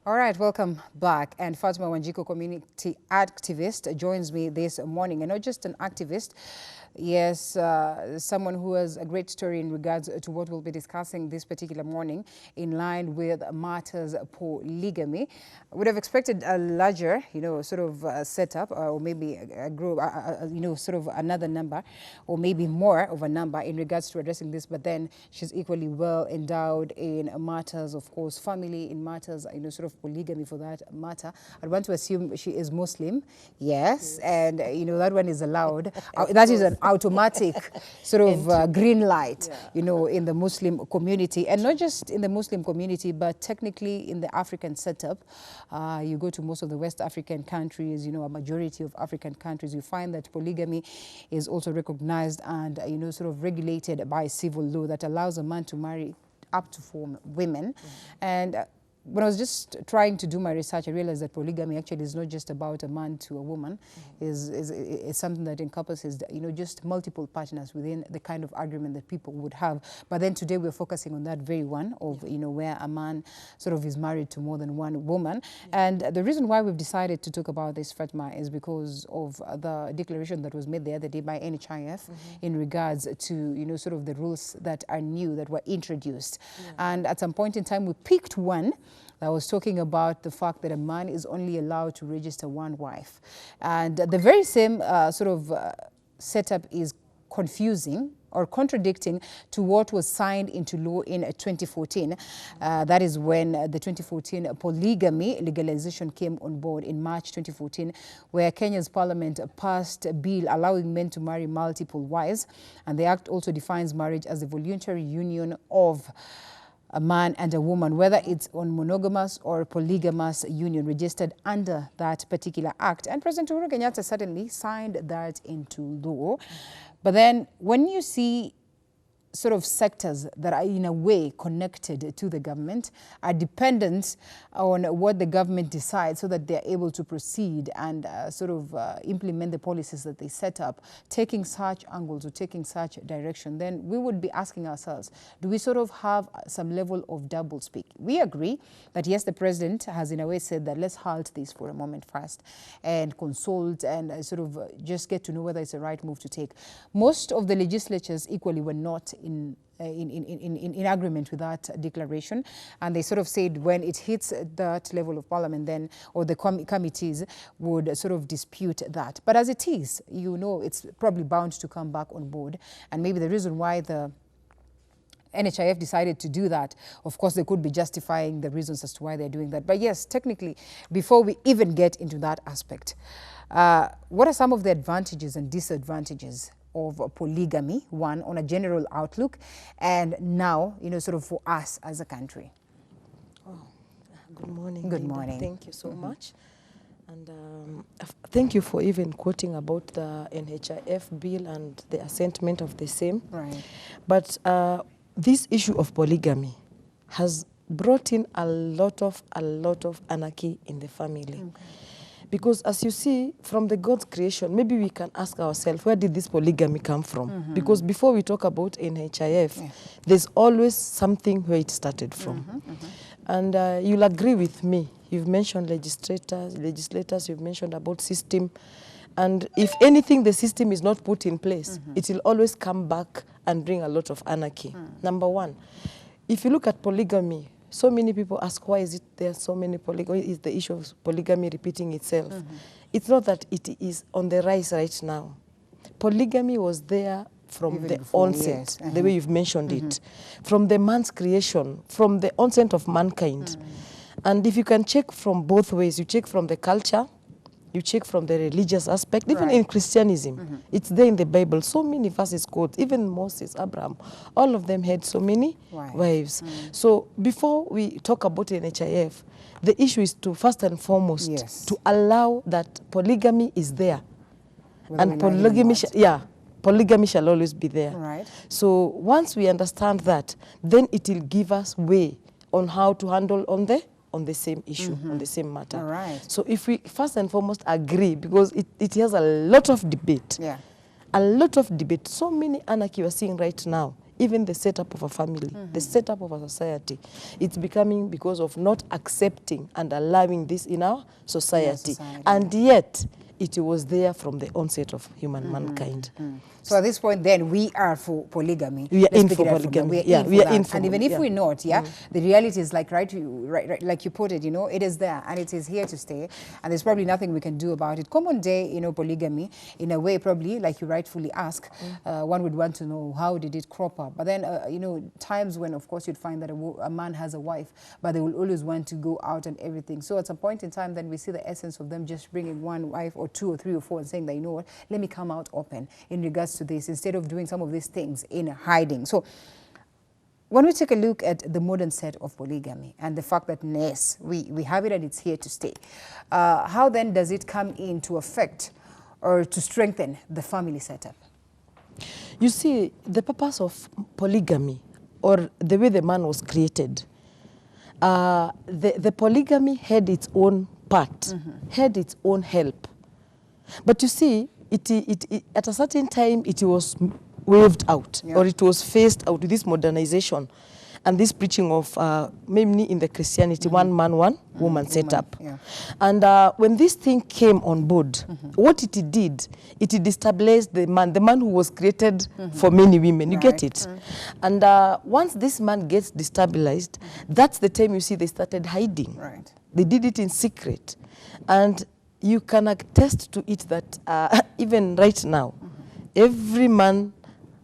All right, welcome back. And Fatima Wanjiko, community activist, joins me this morning. And not just an activist, yes, someone who has a great story in regards to what we'll be discussing this particular morning in line with matters polygamy. I would have expected a larger, sort of setup or maybe a group, sort of another number or maybe more of a number in regards to addressing this. But then she's equally well endowed in matters, of course, family, in matters, sort of polygamy for that matter. I want to assume she is Muslim, yes, and that one is allowed. That is an automatic sort of green light, in the Muslim community, and not just in the Muslim community, but technically in the African setup. You go to most of the West African countries, a majority of African countries, you find that polygamy is also recognized and, sort of regulated by civil law that allows a man to marry up to 4 women. And when I was just trying to do my research, I realized that polygamy actually is not just about a man to a woman. It's something that encompasses, just multiple partners within the kind of agreement that people would have. But then today we're focusing on that very one of, where a man sort of is married to more than one woman. And the reason why we've decided to talk about this, Fatma, is because of the declaration that was made the other day by NHIF in regards to, sort of the rules that are new, that were introduced. And at some point in time, we picked one that was talking about the fact that a man is only allowed to register one wife. And the very same setup is confusing or contradicting to what was signed into law in 2014. That is when the 2014 polygamy legalization came on board in March 2014, where Kenya's parliament passed a bill allowing men to marry multiple wives. And the act also defines marriage as a voluntary union of a man and a woman, whether it's on monogamous or polygamous union registered under that particular act. And President Uhuru Kenyatta certainly signed that into law. But then when you see sort of sectors that are in a way connected to the government, are dependent on what the government decides so that they're able to proceed and implement the policies that they set up, taking such angles or taking such direction, then we would be asking ourselves, do we sort of have some level of double speak? We agree that yes, the president has in a way said that let's halt this for a moment first and consult and just get to know whether it's the right move to take. Most of the legislatures equally were not in agreement with that declaration, and they sort of said when it hits that level of parliament, then or the committees would sort of dispute that. But as it is, it's probably bound to come back on board, and maybe the reason why the NHIF decided to do that, of course, they could be justifying the reasons as to why they're doing that. But yes, technically, before we even get into that aspect, what are some of the advantages and disadvantages of polygamy, one, on a general outlook, and now, sort of for us as a country? Oh, good morning. Good morning. Thank you so much. And thank you for even quoting about the NHIF bill and the assentment of the same. Right. But this issue of polygamy has brought in a lot of anarchy in the family. Okay. Because as you see, from the God's creation, maybe we can ask ourselves, where did this polygamy come from? Because before we talk about NHIF, there's always something where it started from. And you'll agree with me. You've mentioned legislators, you've mentioned about system. And if anything, the system is not put in place, it will always come back and bring a lot of anarchy. Number one, if you look at polygamy, so many people ask, why is it there are so many polygamy? Is the issue of polygamy repeating itself? It's not that it is on the rise right now. Polygamy was there from even the before, onset, yes. The way you've mentioned it, from the man's creation, from the onset of mankind. And if you can check from both ways, you check from the culture, you check from the religious aspect, even in Christianism, it's there in the Bible. So many verses quote, even Moses, Abraham, all of them had so many wives. So before we talk about NHIF, the issue is to first and foremost to allow that polygamy is there, and polygamy shall always be there. Right. So once we understand that, then it will give us way on how to handle on the same issue, on the same matter. All right. So if we first and foremost agree, because it has a lot of debate, a lot of debate, so many anarchy we're seeing right now even the setup of a family, the setup of a society. It's becoming because of not accepting and allowing this in our society. And yet, it was there from the onset of human mankind. So at this point, then, we are for polygamy. We are in for polygamy. We are in for and even if we're not, the reality is like right, like you put it, you know, it is there and it is here to stay, and there's probably nothing we can do about it. Common day, you know, polygamy, in a way, probably, like you rightfully ask, one would want to know how did it crop up. But then, you know, times when, of course, you'd find that a man has a wife, but they will always want to go out and everything. So at some point in time, then we see the essence of them just bringing one wife or two or three or four and saying that, you know what, let me come out open in regards to this, instead of doing some of these things in hiding. So when we take a look at the modern set of polygamy and the fact that, yes, we have it and it's here to stay, how then does it come in to affect or to strengthen the family setup? You see, the purpose of polygamy, or the way the man was created, the polygamy had its own part, had its own help. But you see, at a certain time, it was waved out, or it was phased out with this modernization and this preaching of, mainly in the Christianity, one man, one woman setup. And when this thing came on board, what it did, it destabilized the man who was created for many women. You get it? And once this man gets destabilized, that's the time you see they started hiding. They did it in secret. And you can attest to it that even right now, every man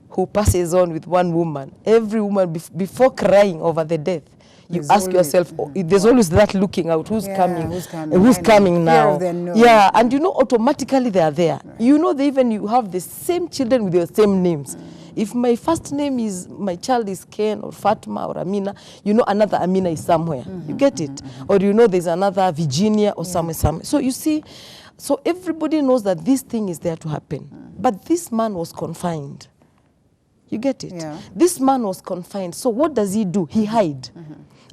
who passes on with one woman, every woman, before crying over the death, you ask yourself, there's always that looking out, who's coming? Who's coming now? Yeah, and you know, automatically they are there. You know, you have the same children with your same names. If my first name is, my child is Ken or Fatma or Amina, you know another Amina is somewhere. You get it? Or you know there's another Virginia or somewhere. So you see, so everybody knows that this thing is there to happen. But this man was confined. You get it? This man was confined. So what does he do? He hide.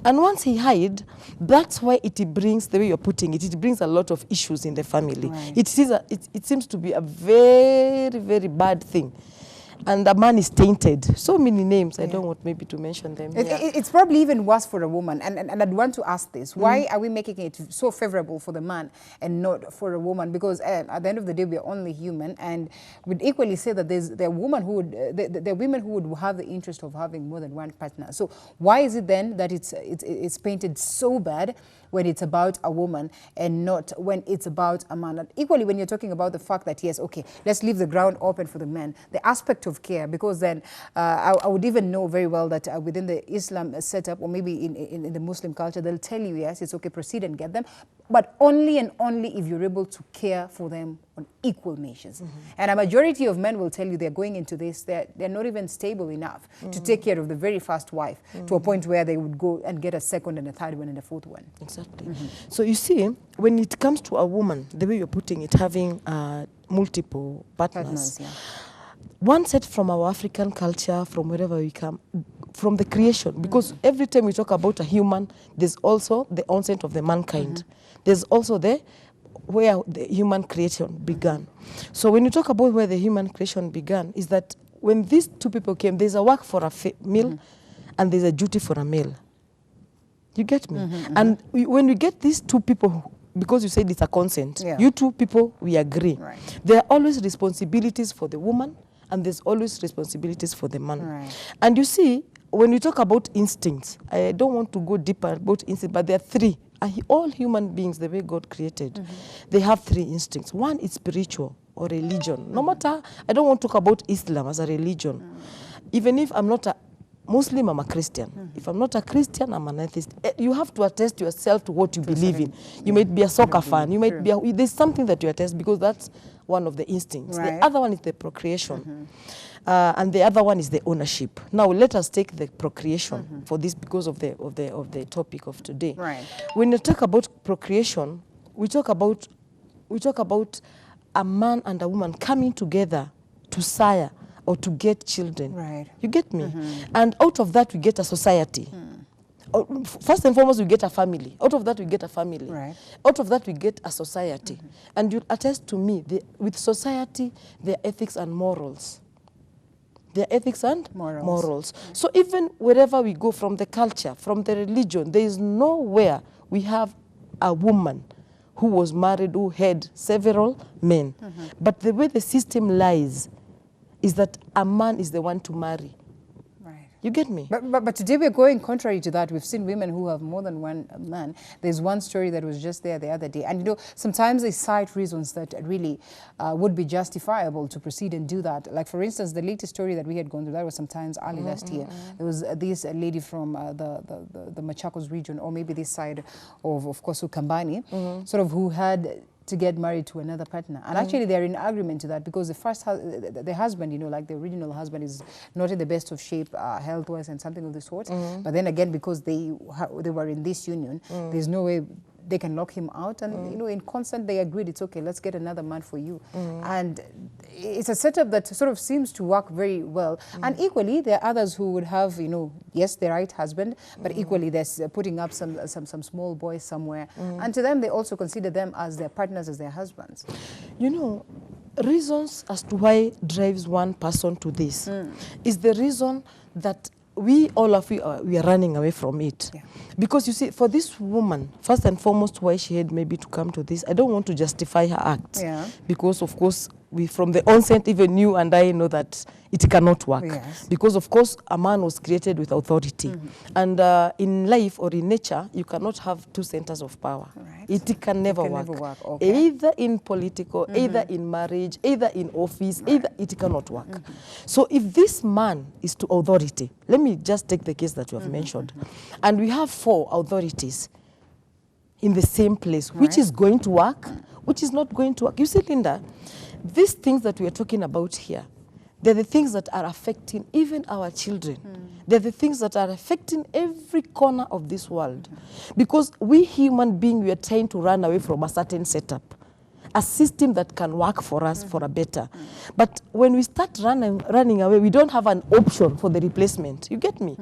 And once he hide, that's why it brings, the way you're putting it, it brings a lot of issues in the family. It seems to be a very, very bad thing. And the man is tainted. So many names. I don't want maybe to mention them. It's probably even worse for a woman. And I'd want to ask this. Why are we making it so favorable for the man and not for a woman? Because at the end of the day, we are only human. And we'd equally say that there are women who would have the interest of having more than one partner. So why is it then that it's painted so bad when it's about a woman and not when it's about a man? And equally, when you're talking about the fact that, yes, okay, let's leave the ground open for the men, the aspect of care, because then I would even know very well that within the Islam setup, or maybe in the Muslim culture, they'll tell you, yes, it's okay, proceed and get them, but only and only if you're able to care for them on equal measures. And a majority of men will tell you they're going into this, they're not even stable enough to take care of the very first wife to a point where they would go and get a second and a third one and a fourth one. Exactly. So you see, when it comes to a woman, the way you're putting it, having multiple partners, one set from our African culture, from wherever we come, from the creation, because every time we talk about a human, there's also the onset of the mankind. There's also where the human creation began. So when you talk about where the human creation began, is that when these two people came, there's a work for a female and there's a duty for a male. You get me? And when we get these two people, because you said it's a consent, you two people, we agree. There are always responsibilities for the woman and there's always responsibilities for the man. And you see, when we talk about instincts, I don't want to go deeper about instincts, but there are three. All human beings, the way God created, they have three instincts. One is spiritual or religion. No matter, I don't want to talk about Islam as a religion. Even if I'm not a Muslim, I'm a Christian. If I'm not a Christian, I'm an atheist. You have to attest yourself to what you believe in. You might be a soccer fan. You might be there's something that you attest, because that's one of the instincts. The other one is the procreation. And the other one is the ownership. Now let us take the procreation for this, because of the topic of today. When you talk about procreation, we talk about a man and a woman coming together to sire or to get children. You get me? And out of that we get a society. First and foremost, we get a family. Out of that we get a family. Out of that we get a society. And you attest to me, with society, there are ethics and morals. their ethics and Morals. So even wherever we go, from the culture, from the religion, there is nowhere we have a woman who was married, who had several men. But the way the system lies is that a man is the one to marry. Right. You get me? But today we're going contrary to that. We've seen women who have more than one man. There's one story that was just there the other day. And, you know, sometimes they cite reasons that really would be justifiable to proceed and do that. Like, for instance, the latest story that we had gone through, that was sometimes early last year. There was this lady from the Machakos region, or maybe this side of course, Ukambani, sort of who had to get married to another partner. And actually they're in agreement to that, because the first the husband, you know, like the original husband, is not in the best of shape health-wise and something of the sort. But then again, because they were in this union, there's no way they can lock him out. And, you know, in consent, they agreed, it's okay, let's get another man for you. And it's a setup that sort of seems to work very well. And equally, there are others who would have, you know, yes, the right husband, but equally there's putting up some small boys somewhere. And to them, they also consider them as their partners, as their husbands. You know, reasons as to why drives one person to this is the reason that we, all of you, we are running away from it. Yeah. Because you see, for this woman, first and foremost, why she had maybe to come to this, I don't want to justify her act. Yeah. Because, of course, we from the onset, even you and I know that it cannot work. Yes. Because, of course, a man was created with authority. And in life or in nature, you cannot have two centers of power. Right. It can never work. Never work. Okay. Either in political, either in marriage, either in office, either it cannot work. So if this man is to authority, let me just take the case that you have mentioned, and we have 4 authorities in the same place, which is going to work, which is not going to work. You see, Linda, these things that we are talking about here, they're the things that are affecting even our children. They're the things that are affecting every corner of this world. Because we human beings, we are trying to run away from a certain setup, a system that can work for us for a better. But when we start running away, we don't have an option for the replacement. You get me?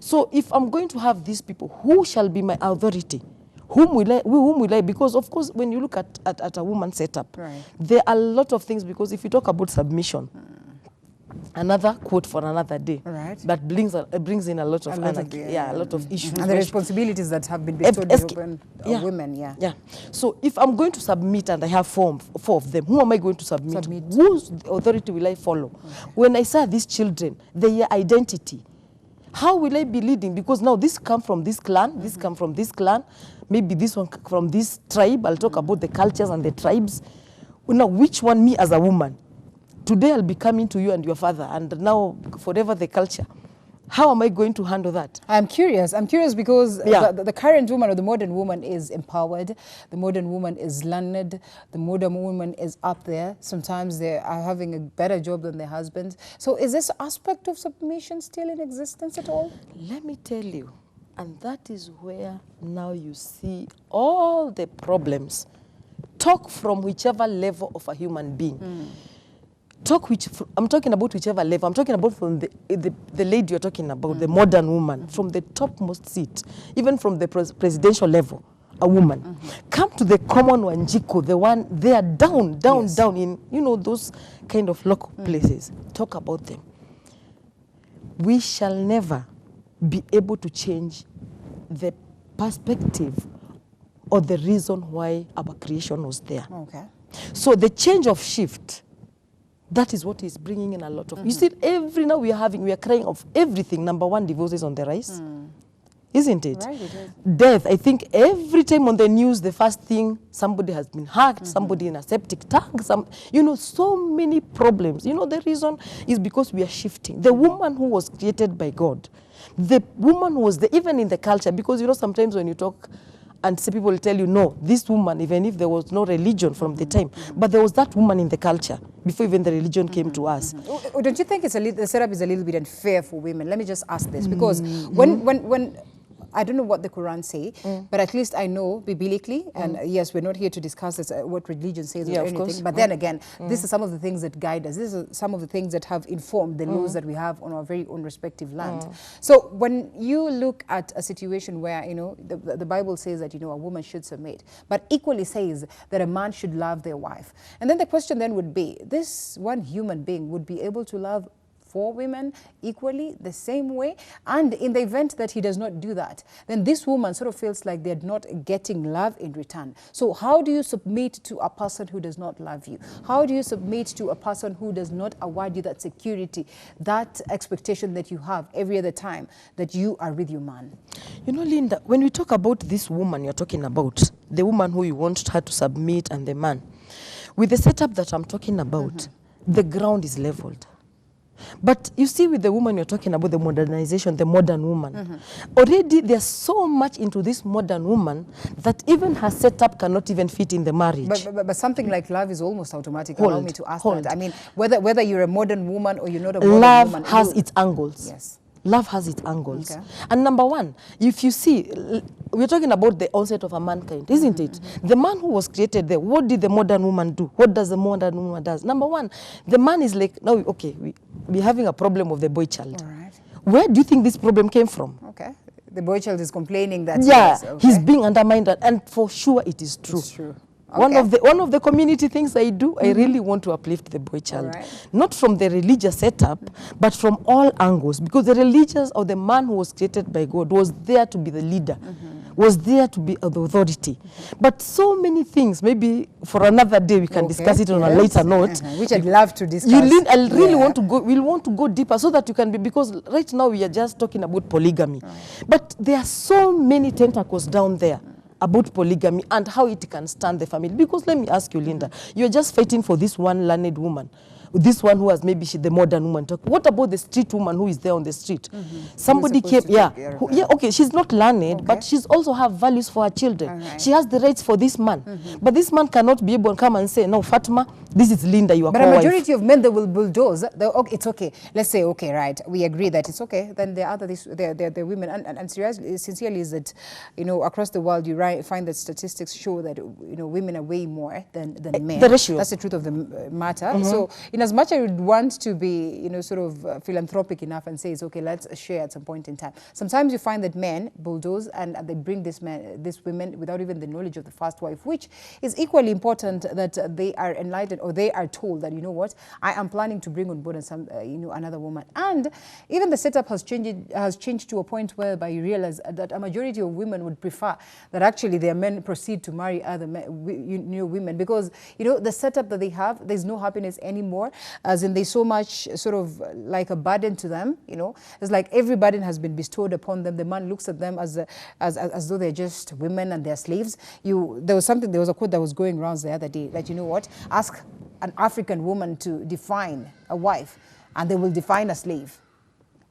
So if I'm going to have these people, who shall be my authority? Whom will I? Because, of course, when you look at a woman's setup, there are a lot of things, because if you talk about submission, another quote for another day, that brings in a lot of anarchy, a lot of issues. And the responsibilities that have been bestowed on women, So if I'm going to submit and I have four of them, who am I going to submit? Whose authority will I follow? When I say these children, their identity, how will I be leading? Because now this come from this clan, this come from this clan, maybe this one from this tribe. I'll talk about the cultures and the tribes. Now, which one, me as a woman? Today I'll be coming to you and your father, and now forever the culture. How am I going to handle that? I'm curious. I'm curious because the current woman, or the modern woman, is empowered. The modern woman is learned. The modern woman is up there. Sometimes they are having a better job than their husbands. So is this aspect of submission still in existence at all? Let me tell you, and that is where now you see all the problems. Talk from whichever level of a human being. I'm talking about whichever level. I'm talking about from the lady you're talking about, the modern woman, from the topmost seat, even from the presidential level, a woman. Come to the common Wanjiko, the one they are down in, you know, those kind of local places. Talk about them. We shall never be able to change the perspective or the reason why our creation was there. Okay. So the change of shift, that is what is bringing in a lot of... You see, now we are crying of everything. Number one, divorces on the rise. Isn't it? Right, it is. Death. I think every time on the news, the first thing, somebody has been hacked, somebody in a septic tank, so many problems. You know, the reason is because we are shifting. The woman who was created by God, the woman who was even in the culture, because, you know, sometimes when you talk, and some people will tell you, no, this woman, even if there was no religion from the time, but there was that woman in the culture before even the religion came to us. Don't you think the setup is a little bit unfair for women? Let me just ask this, because when I don't know what the Quran say, but at least I know biblically, and yes, we're not here to discuss this, what religion says or anything, but then again, this is some of the things that guide us. This is some of the things that have informed the laws that we have on our very own respective land. So when you look at a situation where, you know, the Bible says that, you know, a woman should submit, but equally says that a man should love their wife. And then the question then would be, this one human being would be able to love for women equally, the same way. And in the event that he does not do that, then this woman sort of feels like they're not getting love in return. So how do you submit to a person who does not love you? How do you submit to a person who does not award you that security, that expectation that you have every other time that you are with your man? You know, Linda, when we talk about this woman you're talking about, the woman who you want her to submit and the man, with the setup that I'm talking about, the ground is leveled. But you see, with the woman you're talking about, the modernization, the modern woman, already there's so much into this modern woman that even her setup cannot even fit in the marriage. But something like love is almost automatic. Allow me to ask that. I mean, whether you're a modern woman or you're not a modern woman. Love has its angles. Yes. Love has its angles. Okay. And number one, if you see, we're talking about the onset of a mankind, isn't it? The man who was created there, what did the modern woman do? What does the modern woman does? Number one, the man is like, no, okay, we're having a problem of the boy child. All right. Where do you think this problem came from? Okay. The boy child is complaining that He's being undermined, and for sure it is true. It's true. Okay. One of the community things I do, I really want to uplift the boy child. Right. Not from the religious setup, but from all angles. Because the religious or the man who was created by God was there to be the leader, was there to be the authority. But so many things, maybe for another day we can discuss it on a later note. Which I'd love to discuss. I really want to go, we'll want to go deeper so that you can be, because right now we are just talking about polygamy. But there are so many tentacles down there about polygamy and how it can stand the family. Because let me ask you, Linda, you're just fighting for this one learned woman, this one who has maybe the modern woman. What about the street woman who is there on the street? Somebody came, okay, she's not learned, but she's also have values for her children. She has the rights for this man. But this man cannot be able to come and say, no, Fatima, this is Linda, you are But a majority of men, they will bulldoze. It's okay. Let's say, okay, right, we agree that it's okay. Then there are the women. And sincerely is that, across the world, you find that statistics show that, women are way more than men. The ratio. That's the truth of the matter. So, in as much I would want to be, sort of philanthropic enough and say, it's okay, let's share at some point in time. Sometimes you find that men bulldoze and they bring these women without even the knowledge of the first wife, which is equally important that they are enlightened or they are told that, you know what, I am planning to bring on board another woman. And even the setup has changed to a point whereby you realize that a majority of women would prefer that actually their men proceed to marry other women, because, the setup that they have, there's no happiness anymore, as in there's so much sort of like a burden to them, It's like every burden has been bestowed upon them. The man looks at them as though they're just women and they're slaves. There was a quote that was going around the other day that, you know what, ask an African woman to define a wife and they will define a slave.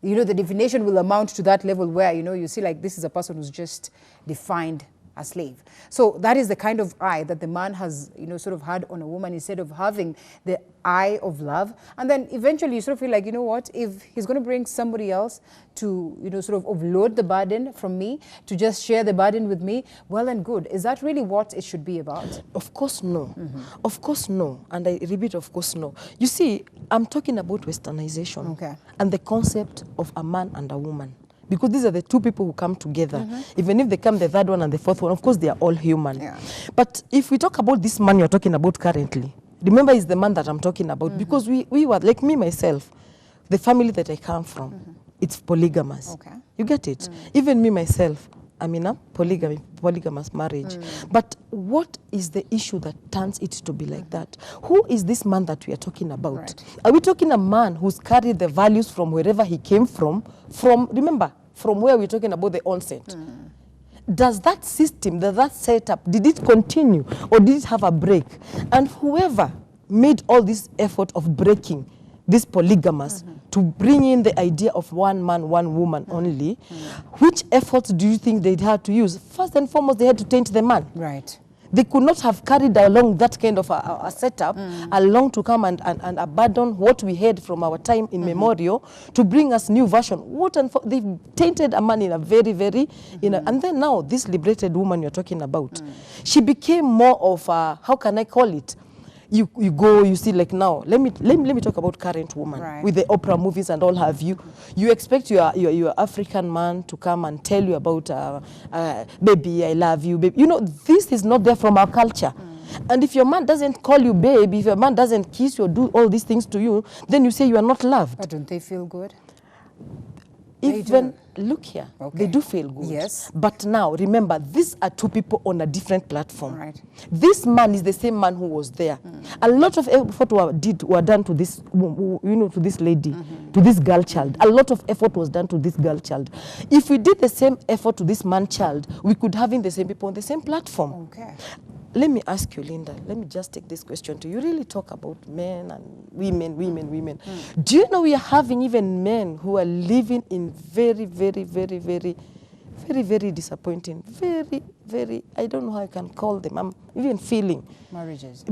The definition will amount to that level where, you see like this is a person who's just defined a slave. So that is the kind of eye that the man has, sort of had on a woman instead of having the eye of love. And then eventually you sort of feel like, you know what, if he's going to bring somebody else to, sort of offload the burden from me, to just share the burden with me, well and good. Is that really what it should be about? Of course, no. Of course, no. And I repeat, of course, no. You see, I'm talking about westernization and the concept of a man and a woman. Because these are the two people who come together. Even if they come the third one and the fourth one, of course, they are all human. Yeah. But if we talk about this man you're talking about currently, remember, it's the man that I'm talking about. Because we were, like me, myself, the family that I come from, it's polygamous. Okay. You get it? Even me, myself, I'm in a polygamous marriage. But what is the issue that turns it to be like that? Who is this man that we are talking about? Right. Are we talking a man who's carried the values from wherever he came from, remember, from where we're talking about the onset? Does that system, that setup, did it continue or did it have a break? And whoever made all this effort of breaking this polygamous to bring in the idea of one man, one woman only, which efforts do you think they'd had to use? First and foremost, they had to taint the man. Right. They could not have carried along that kind of a setup along to come and abandon what we had from our time in memorial to bring us new version. They've tainted a man in a very, very, and then now this liberated woman you're talking about, she became more of a, how can I call it? You go, you see, like now, let me talk about current woman with the Oprah movies and all have you. You expect your African man to come and tell you about, baby, I love you, baby. This is not there from our culture. And if your man doesn't call you babe, if your man doesn't kiss you or do all these things to you, then you say you are not loved. But don't they feel good? Even, look here, Okay. they do feel good. Yes. But now, remember, these are two people on a different platform. Right. This man is the same man who was there. A lot of effort were done to this, to this lady, to this girl child. A lot of effort was done to this girl child. If we did the same effort to this man child, we could have the same people on the same platform. Okay. Let me ask you, Linda, let me just take this question to you. You really talk about men and women. Do you know we are having even men who are living in very disappointing, very, I don't know how I can call them. I'm even feeling. Marriages.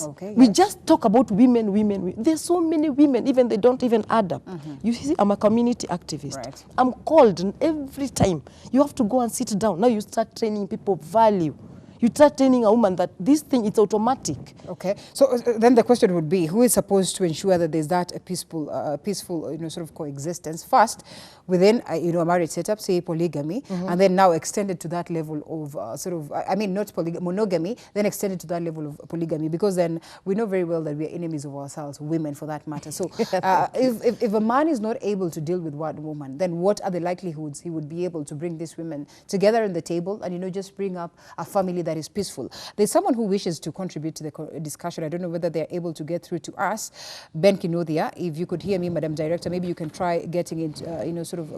Okay, We yes. just talk about women. There's so many women, even they don't even add up. You see, I'm a community activist. Right. I'm called, and every time you have to go and sit down. Now you start training people value. You start training a woman that this thing, it's automatic. Okay. So then the question would be, who is supposed to ensure that there's that peaceful, sort of coexistence first within, a marriage setup, say polygamy, and then now extended to that level of not monogamy, then extended to that level of polygamy, because then we know very well that we are enemies of ourselves, women for that matter. So if a man is not able to deal with one woman, then what are the likelihoods he would be able to bring these women together on the table and, just bring up a family that is peaceful? There's someone who wishes to contribute to the discussion. I don't know whether they're able to get through to us. Ben Kinodia, if you could hear me, Madam Director, maybe you can try getting it,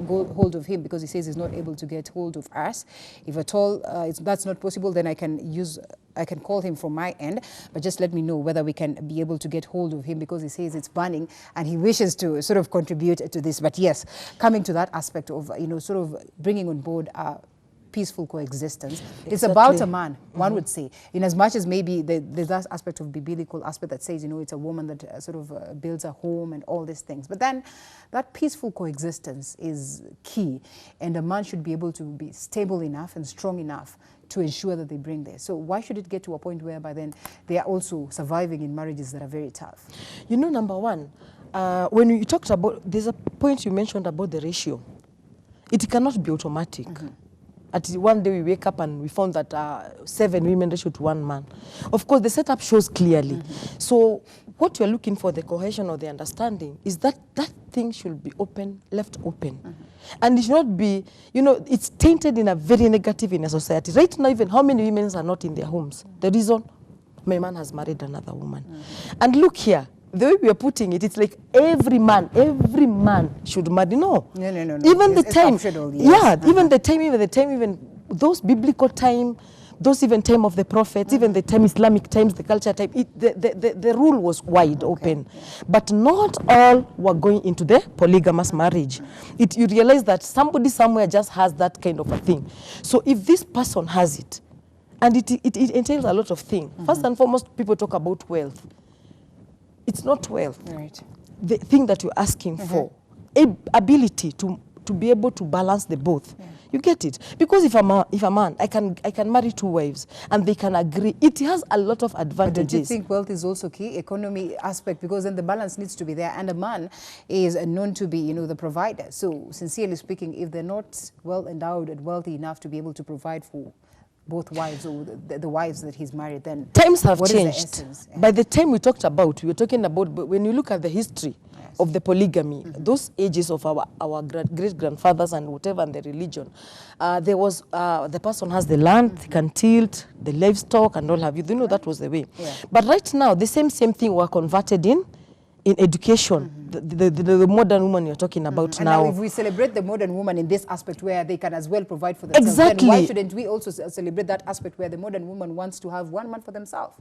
go hold of him, because he says he's not able to get hold of us. If at all that's not possible, then I can call him from my end, but just let me know whether we can be able to get hold of him, because he says it's burning and he wishes to sort of contribute to this. But yes, coming to that aspect of, sort of bringing on board peaceful coexistence. Exactly. It's about a man, one would say, in as much as maybe there's that aspect of biblical aspect that says, it's a woman that builds a home and all these things. But then that peaceful coexistence is key, and a man should be able to be stable enough and strong enough to ensure that they bring this. So why should it get to a point whereby then they are also surviving in marriages that are very tough? Number one, when you talked about, there's a point you mentioned about the ratio. It cannot be automatic. At one day we wake up and we found that 7 women ratio to 1 man. Of course, the setup shows clearly. So what you're looking for, the cohesion or the understanding, is that that thing should be left open. And it should not be, it's tainted in a very negative in a society. Right now, even how many women are not in their homes? The reason, my man has married another woman. And look here, the way we are putting it, it's like every man should marry. No. Even the time, even the time, even those biblical time, those even time of the prophets, even the time Islamic times, the culture time, the rule was wide open. But not all were going into the polygamous marriage. You realize that somebody somewhere just has that kind of a thing. So if this person has it, and it entails a lot of things. First and foremost, people talk about wealth. It's not wealth. Right. The thing that you're asking for, ability to be able to balance the both. You get it? Because if a man, I can marry 2 wives and they can agree. It has a lot of advantages. But don't you think wealth is also key, economy aspect, because then the balance needs to be there, and a man is known to be, the provider. So sincerely speaking, if they're not well endowed and wealthy enough to be able to provide for both wives or the wives that he's married, then times have what changed. Is the essence? By the time we were talking about when you look at the history of the polygamy, those ages of our great-grandfathers and whatever, and the religion, there was the person has the land, they can tilt, the livestock and all have you. That was the way. But right now, the same thing were converted in education. The modern woman you're talking about and now. If we celebrate the modern woman in this aspect where they can as well provide for themselves, exactly, then why shouldn't we also celebrate that aspect where the modern woman wants to have 1 man for themselves?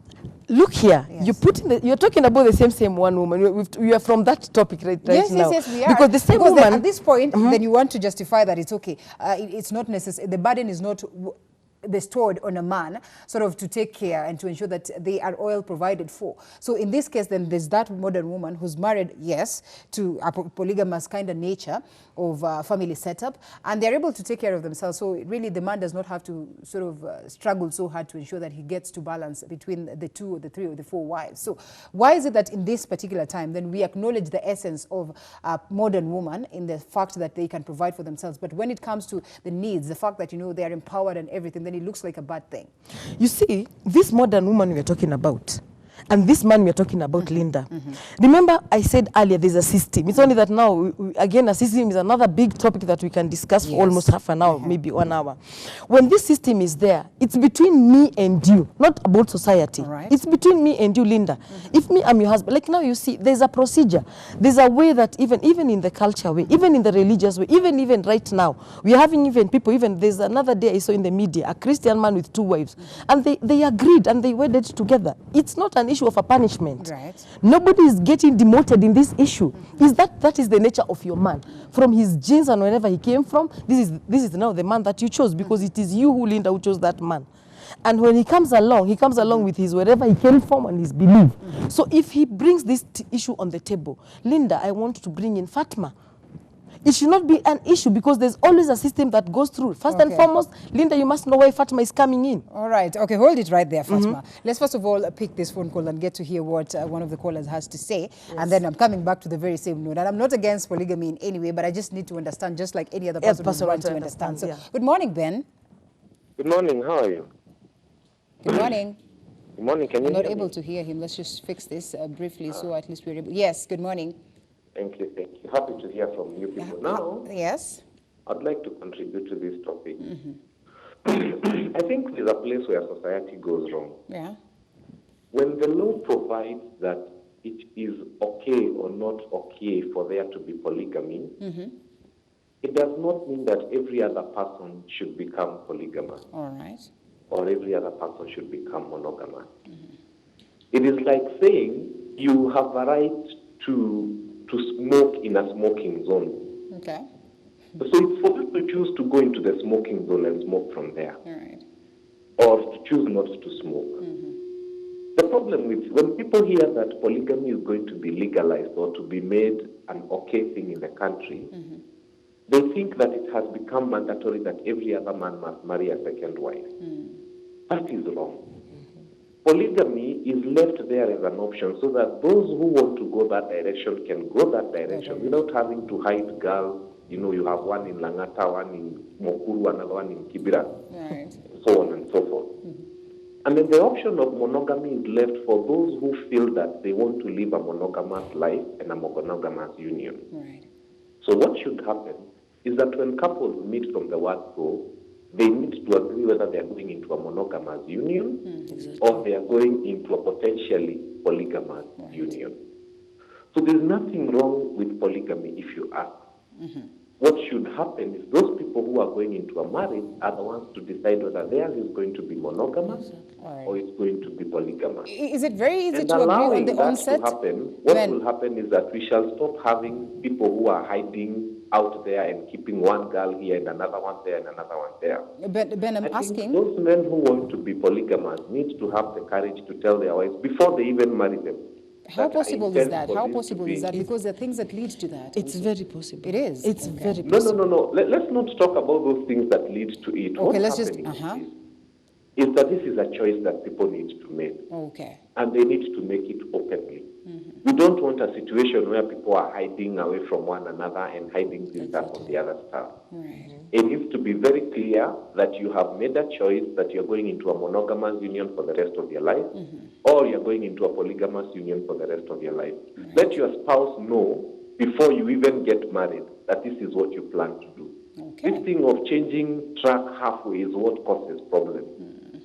Look here, you're talking about the same one woman. We are from that topic right now. Yes, we are. Because the same woman, at this point, then you want to justify that it's okay. It's not necessary. The burden is not bestowed on a man sort of to take care and to ensure that they are all provided for. So in this case, then there's that modern woman who's married, yes, to a polygamous kind of nature of family setup, and they're able to take care of themselves. So really the man does not have to sort of struggle so hard to ensure that he gets to balance between the 2 or the 3 or the 4 wives. So why is it that in this particular time, then we acknowledge the essence of a modern woman in the fact that they can provide for themselves, but when it comes to the needs, the fact that, they are empowered and everything, then then it looks like a bad thing. You see, this modern woman we're talking about, and this man we're talking about, Linda. Remember, I said earlier there's a system. It's only that now, again, a system is another big topic that we can discuss for almost half an hour, maybe 1 hour. When this system is there, it's between me and you, not about society. Right. It's between me and you, Linda. If me, I'm your husband. Like now, you see, there's a procedure. There's a way that even in the culture way, even in the religious way, even right now, we're having even people, there's another day I saw in the media, a Christian man with 2 wives, and they agreed and they wedded together. It's not an issue of a punishment. Right. Nobody is getting demoted in this issue. Is that is the nature of your man. From his genes and wherever he came from, this is now the man that you chose, because it is you, who, Linda, who chose that man. And when he comes along with his wherever he came from and his belief. So if he brings this issue on the table, Linda, I want to bring in Fatma. It should not be an issue, because there's always a system that goes through. First and foremost, Linda, you must know why Fatma is coming in. All right. Okay, hold it right there, Fatma. Let's first of all pick this phone call and get to hear what one of the callers has to say. And then I'm coming back to the very same note. And I'm not against polygamy in any way, but I just need to understand, just like any other person would want to understand. So, good morning, Ben. Good morning. How are you? Good morning. Good morning. Can you I'm not hear able me? to hear him. Let's just fix this briefly, so at least we're able. Yes, good morning. Thank you. Thank you. Happy to hear from you people. Now, Yes. I'd like to contribute to this topic. I think there's a place where society goes wrong. Yeah. When the law provides that it is okay or not okay for there to be polygamy, it does not mean that every other person should become polygamous. All right. Or every other person should become monogamous. It is like saying you have a right to smoke in a smoking zone. Okay. So it's for them to choose to go into the smoking zone and smoke from there, All right. or to choose not to smoke. The problem with when people hear that polygamy is going to be legalized or to be made an okay thing in the country, they think that it has become mandatory that every other man must marry a second wife. That is wrong. Polygamy is left there as an option so that those who want to go that direction can go that direction without having to hide girls. You know, you have one in Langata, one in Mokuru, another one in Kibera, Right. so on and so forth. And then the option of monogamy is left for those who feel that they want to live a monogamous life and a monogamous union. Right. So what should happen is that when couples meet from the word go, they need to agree whether they are going into a monogamous union or they are going into a potentially polygamous union. So there's nothing wrong with polygamy if you ask. What should happen is those people who are going into a marriage are the ones to decide whether theirs is going to be monogamous or it's going to be polygamous. Is it very easy And to agree on allowing the that onset? to happen, what will happen is that we shall stop having people who are hiding out there and keeping one girl here and another one there and another one there. Ben, I'm I think asking. those men who want to be polygamous need to have the courage to tell their wives before they even marry them. How possible is that? How this possible to is be- that? Because there are things that lead to that. It's very possible. It is? It's Okay. very No, possible. no. Let's not talk about those things that lead to it. Okay, What's let's just- happening is that this is a choice that people need to make. Okay. And they need to make it openly. We don't want a situation where people are hiding away from one another and hiding this stuff on the other stuff. Right. It needs to be very clear that you have made a choice that you're going into a monogamous union for the rest of your life, or you're going into a polygamous union for the rest of your life. Let your spouse know before you even get married that this is what you plan to do. Okay. This thing of changing track halfway is what causes problems.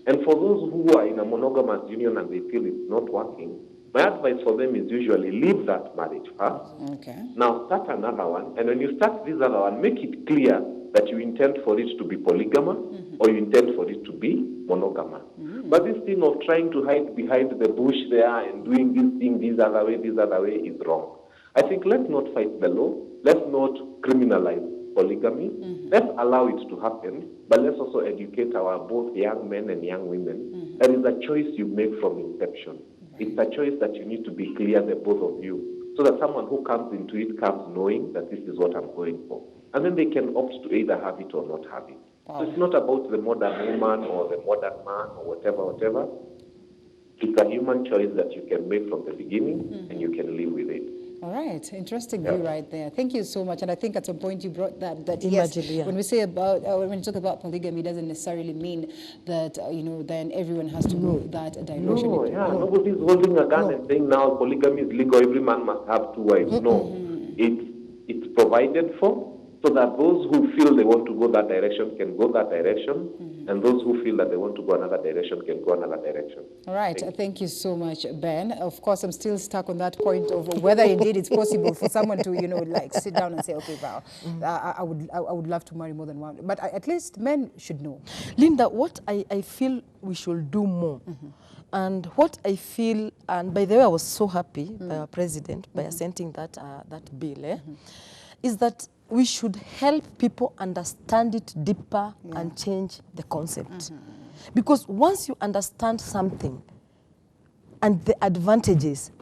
And for those who are in a monogamous union and they feel it's not working, my advice for them is usually leave that marriage first. Okay. Now start another one, and when you start this other one, make it clear that you intend for it to be polygamous or you intend for it to be monogamous. But this thing of trying to hide behind the bush there and doing this thing this other way is wrong. I think let's not fight the law. Let's not criminalize polygamy. Let's allow it to happen, but let's also educate our both young men and young women. That is a choice you make from inception. It's a choice that you need to be clear, the both of you, so that someone who comes into it comes knowing that this is what I'm going for. And then they can opt to either have it or not have it. So it's not about the modern woman or the modern man or whatever. It's a human choice that you can make from the beginning and you can live with it. All right, interesting view right there. Thank you so much. And I think at some point you brought that yes, when we say about, when we talk about polygamy, it doesn't necessarily mean that, then everyone has to go that direction. No, nobody's holding a gun and saying now polygamy is legal, every man must have 2 wives. No, it's provided for, so that those who feel they want to go that direction can go that direction, and those who feel that they want to go another direction can go another direction. All right. Thank you so much, Ben. Of course, I'm still stuck on that point of whether indeed it's possible for someone to, like sit down and say, okay, Val, I would love to marry more than one. But at least men should know. Linda, what I feel we should do more, and what I feel, and by the way, I was so happy by our president by assenting that bill, is that we should help people understand it deeper and change the concept. Because once you understand something and the advantages,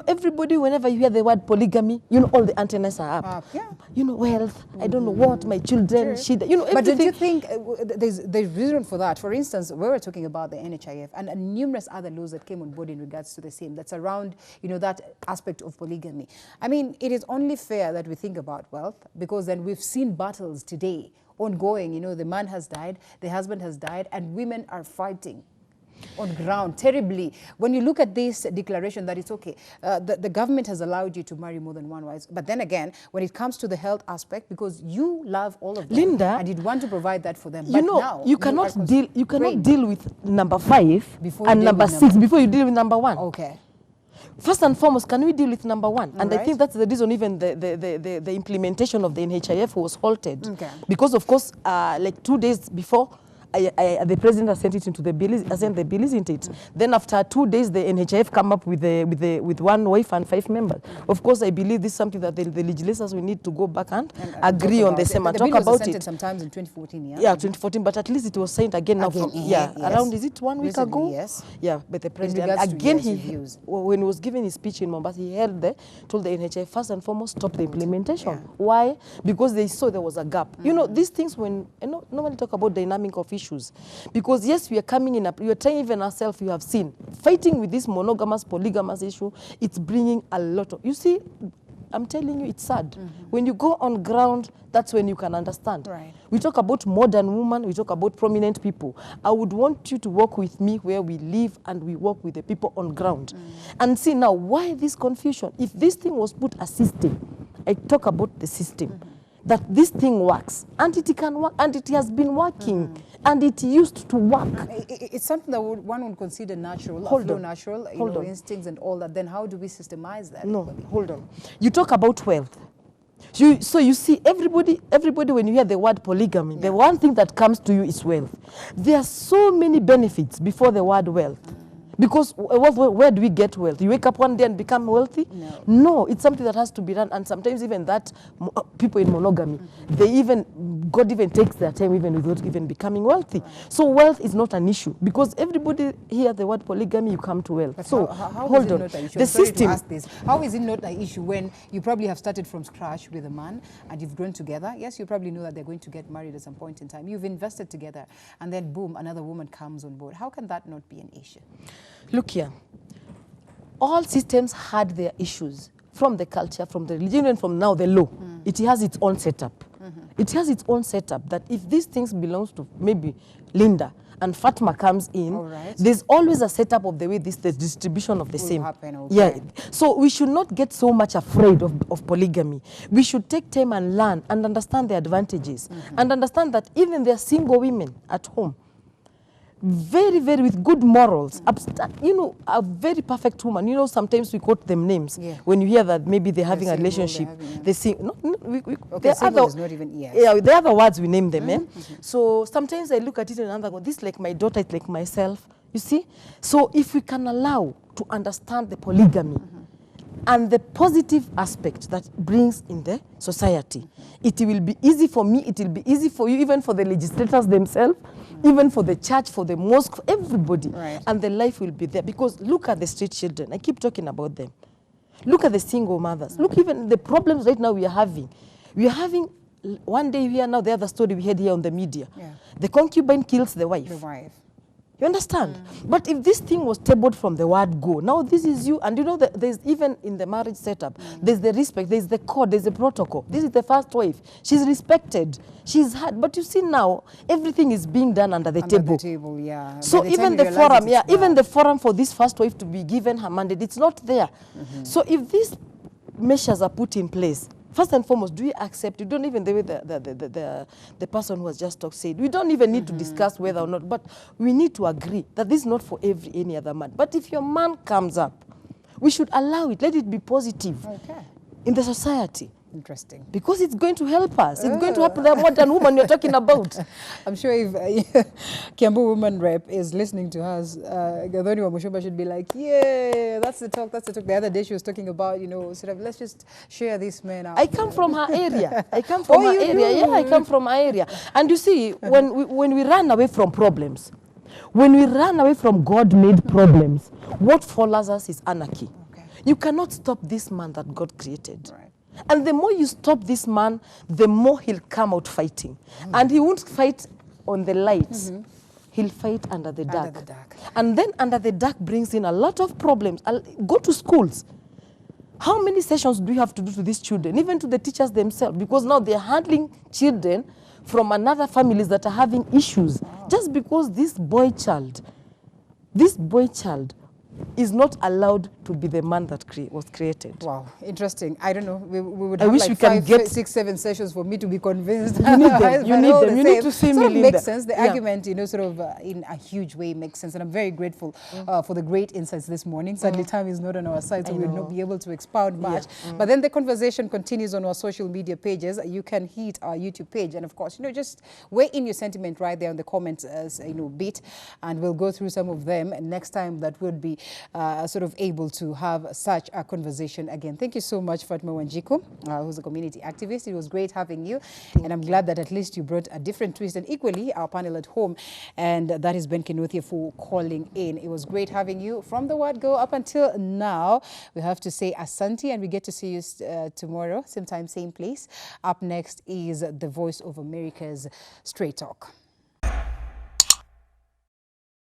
everybody, whenever you hear the word polygamy, all the antennas are up. Wealth, I don't know what, my children, everything. But don't you think there's reason for that? For instance, we were talking about the NHIF and numerous other laws that came on board in regards to the same, that's around, that aspect of polygamy. I mean, it is only fair that we think about wealth, because then we've seen battles today ongoing. The man has died, the husband has died, and women are fighting on ground terribly. When you look at this declaration that it's okay, the government has allowed you to marry more than one wife, but then again, when it comes to the health aspect, because you love all of them, Linda, and you'd want to provide that for them, but now you cannot deal with number 5 and number 6 before you deal with number 1. Okay. First and foremost, can we deal with number 1? And I think that's the reason even the implementation of the NHIF was halted. Okay. Because, of course, like 2 days before, the president has sent it into the bill, isn't it? Then after 2 days, the NHIF come up with 1 wife and 5 members. Of course, I believe this is something that the legislators will need to go back and agree on the same and talk about it. Sometimes in 2014, yeah? Yeah, 2014, but at least it was signed again now. Around, is it 1 week ago? Yes. Yeah, but the president, again, when he was giving his speech in Mombasa, he told the NHIF, first and foremost, stop the implementation. Why? Because they saw there was a gap. These things, when, normally talk about dynamic of issues, because yes, we are coming in, we are trying, even ourselves, you have seen, fighting with this monogamous, polygamous issue, it's bringing a lot of, you see, I'm telling you, it's sad. When you go on ground, that's when you can understand. Right. We talk about modern women, we talk about prominent people. I would want you to work with me where we live and we work with the people on ground. And see now, why this confusion? If this thing was put a system, I talk about the system, that this thing works, and it can work, and it has been working, and it used to work. It's something that one would consider natural, natural, instincts and all that. Then how do we systemize that? No, hold on. You talk about wealth. So you see, everybody when you hear the word polygamy, the one thing that comes to you is wealth. There are so many benefits before the word wealth. Because where do we get wealth? You wake up one day and become wealthy? No, it's something that has to be done. And sometimes even that, people in monogamy, God even takes their time even without even becoming wealthy. So wealth is not an issue. Because everybody hears the word polygamy, you come to wealth. But so hold on. The system. How is it not an issue when you probably have started from scratch with a man and you've grown together? Yes, you probably know that they're going to get married at some point in time. You've invested together and then boom, another woman comes on board. How can that not be an issue? Look here, all systems had their issues, from the culture, from the religion, and from now the law. It has its own setup. It has its own setup that if these things belongs to maybe Linda and Fatma comes in, there's always a setup of the way the distribution of the same. Yeah. So we should not get so much afraid of polygamy. We should take time and learn and understand the advantages and understand that even there are single women at home, very, very with good morals, a very perfect woman. Sometimes we quote them names. When you hear that maybe they're having a relationship, they sing. There are other words we name them. So sometimes I look at it and go, this is like my daughter, it's like myself. You see? So if we can allow to understand the polygamy and the positive aspect that brings in the society, it will be easy for me, it will be easy for you, even for the legislators themselves, even for the church, for the mosque, for everybody. And the life will be there. Because look at the street children. I keep talking about them. Look at the single mothers. Look even the problems right now we are having. We are having, one day here, now the other story we had here on the media. The concubine kills the wife. You understand? But if this thing was tabled from the word go, now this is you, and you know that there's even in the marriage setup, there's the respect, there's the code, there's the protocol. This is the first wife. She's respected. She's had. But you see now, everything is being done under the table. The table, yeah. So even the forum, even the forum for this first wife to be given her mandate, it's not there. So if these measures are put in place, first and foremost, do you accept? You don't even, the way the person who has just talked said, we don't even need to discuss whether or not, but we need to agree that this is not for any other man. But if your man comes up, we should allow it. Let it be positive in the society. Interesting. Because it's going to help us. It's going to help the modern woman you're talking about. I'm sure if Kiambu Woman Rep is listening to us, Gadoni Wamushoba should be like, yeah, that's the talk, that's the talk. The other day she was talking about, you know, sort of, let's just share this man out. I come from her area. I come from her area. Yeah, I come from her area. And you see, when we run away from problems, when we run away from God-made problems, what follows us is anarchy. You cannot stop this man that God created. Right. And the more you stop this man, the more he'll come out fighting. And he won't fight on the lights. He'll fight under the dark. Under the dark. And then under the dark brings in a lot of problems. Go to schools. How many sessions do you have to do to these children, even to the teachers themselves? Because now they're handling children from another families that are having issues. Just because this boy child is not allowed to be the man that was created. Wow, interesting. I don't know. We would I have wish like we can 5, get 6, 7 sessions for me to be convinced. You need them. You need them. You need to see sort of Melinda. makes sense. The argument, you know, sort of in a huge way makes sense. And I'm very grateful for the great insights this morning. Sadly, time is not on our side, so we will not be able to expound much. But then the conversation continues on our social media pages. You can hit our YouTube page. And of course, you know, just weigh in your sentiment right there in the comments as, you know, bit. And we'll go through some of them. And next time that would be sort of able to have such a conversation again. Thank you so much, Fatma Wanjiku, who's a community activist. It was great having you. And I'm glad that at least you brought a different twist, and equally our panel at home. And that is Ben Kinuthia for calling in. It was great having you from the word go up until now. We have to say asante, and we get to see you tomorrow, same time, same place. Up next is the Voice of America's Straight Talk.